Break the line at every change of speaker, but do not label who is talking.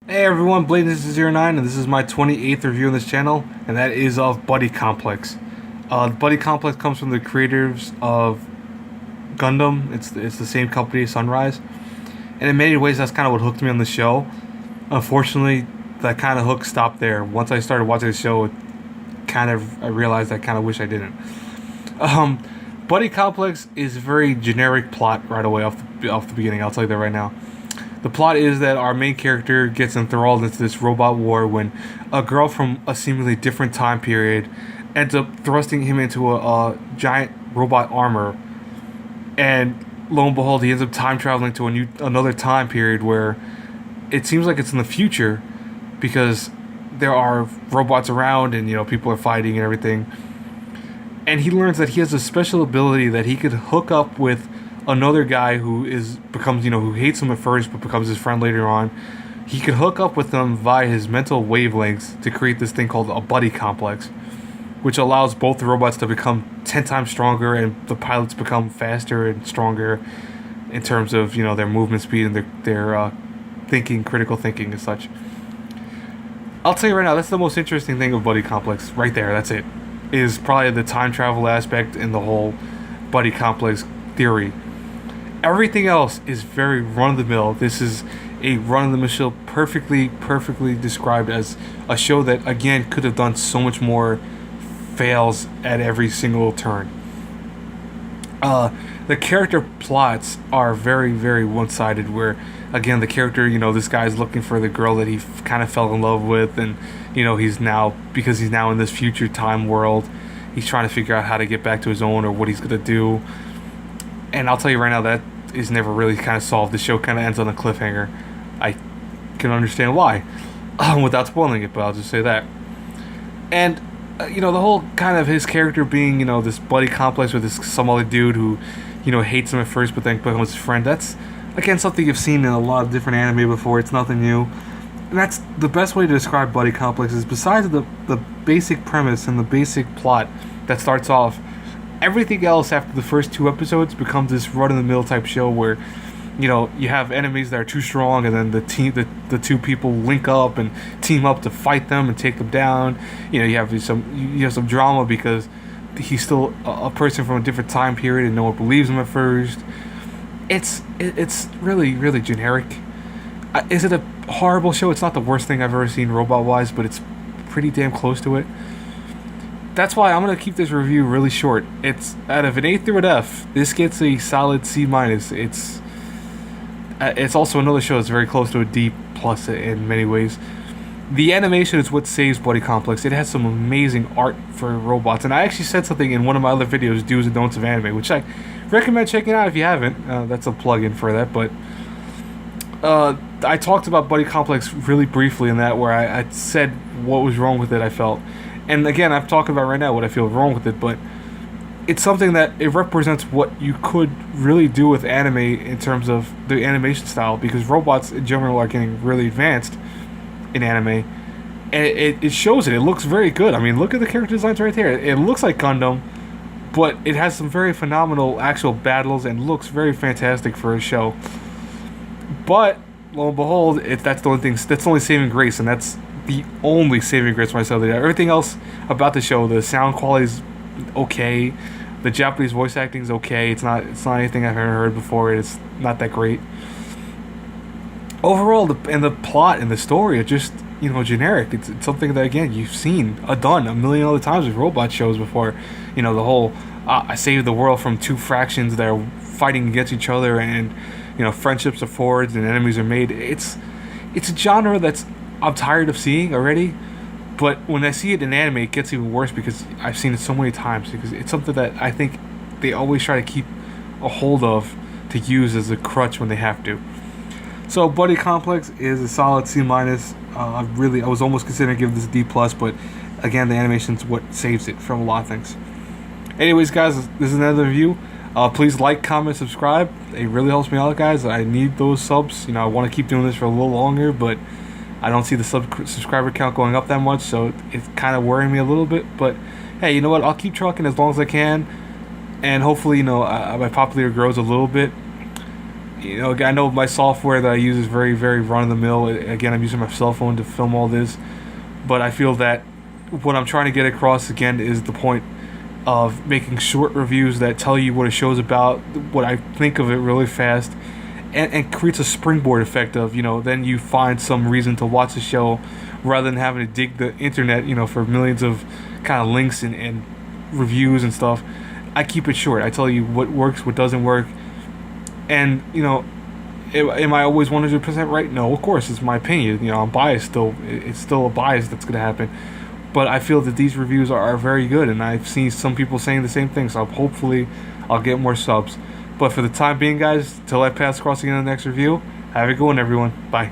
Hey everyone, Blade09, and this is my 28th review on this channel, and that is of Buddy Complex. Buddy Complex comes from the creators of Gundam. It's the same company, Sunrise, and in many ways that's kind of what hooked me on the show. Unfortunately, that kind of hook stopped there. Once I started watching the show, I realized I kind of wish I didn't. Um, Buddy Complex is a very generic plot right away off the beginning. I'll tell you that right now. The plot is that our main character gets enthralled into this robot war when a girl from a seemingly different time period ends up thrusting him into a giant robot armor, and lo and behold, he ends up time traveling to another time period where it seems like it's in the future because there are robots around and people are fighting and everything. And he learns that he has a special ability that he could hook up with another guy who hates him at first but becomes his friend later on. He could hook up with them via his mental wavelengths to create this thing called a buddy complex, which allows both the robots to become 10 times stronger and the pilots become faster and stronger in terms of their movement speed and their critical thinking and such. I'll tell you right now, that's the most interesting thing of buddy complex right there. That's it. Is probably the time travel aspect in the whole buddy complex theory. Everything else is very run-of-the-mill. This is a run-of-the-mill, perfectly described as a show that, again, could have done so much more, fails at every single turn. The character plots are very one-sided, where, again, the character, this guy's looking for the girl that he kind of fell in love with, and, because he's now in this future time world, he's trying to figure out how to get back to his own or what he's going to do. And I'll tell you right now, that is never really kind of solved. The show kind of ends on a cliffhanger. I can understand why, without spoiling it, but I'll just say that. And, the whole kind of his character being, this buddy complex with some other dude who, hates him at first but then becomes his friend. That's, again, something you've seen in a lot of different anime before. It's nothing new. And that's the best way to describe buddy complex is besides the basic premise and the basic plot that starts off, everything else after the first two episodes becomes this run-of-the-mill type show where, you have enemies that are too strong, and then the two people link up and team up to fight them and take them down. You have some drama because he's still a person from a different time period and no one believes him at first. It's really generic. Is it a horrible show? It's not the worst thing I've ever seen robot-wise, but it's pretty damn close to it. That's why I'm going to keep this review really short. It's out of an A through an F. This gets a solid C minus. It's also another show that's very close to a D plus in many ways. The animation is what saves Buddy Complex. It has some amazing art for robots, and I actually said something in one of my other videos, Do's and Don'ts of Anime, which I recommend checking out if you haven't. That's a plug-in for that, but I talked about Buddy Complex really briefly in that, where I said what was wrong with it, I felt. And again, I'm talking about right now what I feel wrong with it, but it's something that it represents what you could really do with anime in terms of the animation style, because robots in general are getting really advanced in anime, and it shows it. It looks very good. I mean, look at the character designs right there. It looks like Gundam, but it has some very phenomenal actual battles and looks very fantastic for a show. But lo and behold, that's the only thing. That's the only saving grace, and that's the only saving grace myself. Everything else about the show, the sound quality is okay. The Japanese voice acting is okay. It's not anything I've ever heard before. It's not that great. Overall, the plot and the story are just generic. It's something that, again, you've seen done a million other times with robot shows before. The whole I saved the world from two fractions that are fighting against each other, and friendships are forged and enemies are made. It's a genre that's I'm tired of seeing already. But when I see it in anime, it gets even worse because I've seen it so many times. Because it's something that I think they always try to keep a hold of to use as a crutch when they have to. So Buddy Complex is a solid C minus. I was almost considering giving this a D plus, but again, the animation's what saves it from a lot of things. Anyways, guys, this is another review. Please like, comment, subscribe. It really helps me out, guys. I need those subs. I want to keep doing this for a little longer, but I don't see the subscriber count going up that much, so it's kind of worrying me a little bit. But hey, you know what? I'll keep trucking as long as I can, and hopefully, my popularity grows a little bit. You know, I know my software that I use is very, very run of the mill. Again, I'm using my cell phone to film all this, but I feel that what I'm trying to get across again is the point of making short reviews that tell you what a show's about, what I think of it really fast, and creates a springboard effect of, then you find some reason to watch the show rather than having to dig the internet, for millions of kind of links and reviews and stuff. I keep it short. I tell you what works, what doesn't work, and am I always 100% right? No, of course, it's my opinion. I'm biased still. It's still a bias that's going to happen. But I feel that these reviews are very good, and I've seen some people saying the same thing, so hopefully I'll get more subs. But for the time being, guys, till I pass across again in the next review, have a good one, everyone. Bye.